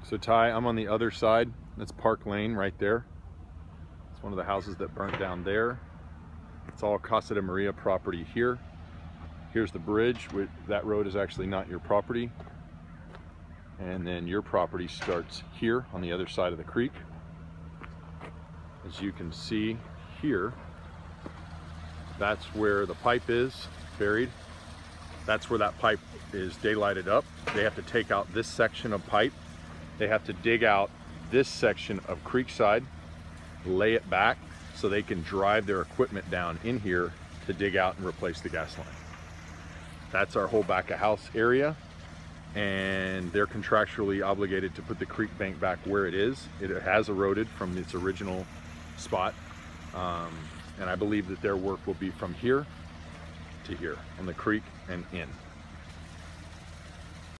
So Ty, I'm on the other side. That's Park Lane right there. It's one of the houses that burnt down there. It's all Casa de Maria property here. Here's the bridge. That road is actually not your property. And then your property starts here on the other side of the creek. As you can see here, that's where the pipe is buried. That's where that pipe is daylighted up. They have to take out this section of pipe. They have to dig out this section of creekside, lay it back so they can drive their equipment down in here to dig out and replace the gas line. That's our whole back of house area, and they're contractually obligated to put the creek bank back where it is. It has eroded from its original spot, and I believe that their work will be from here to here on the creek and in.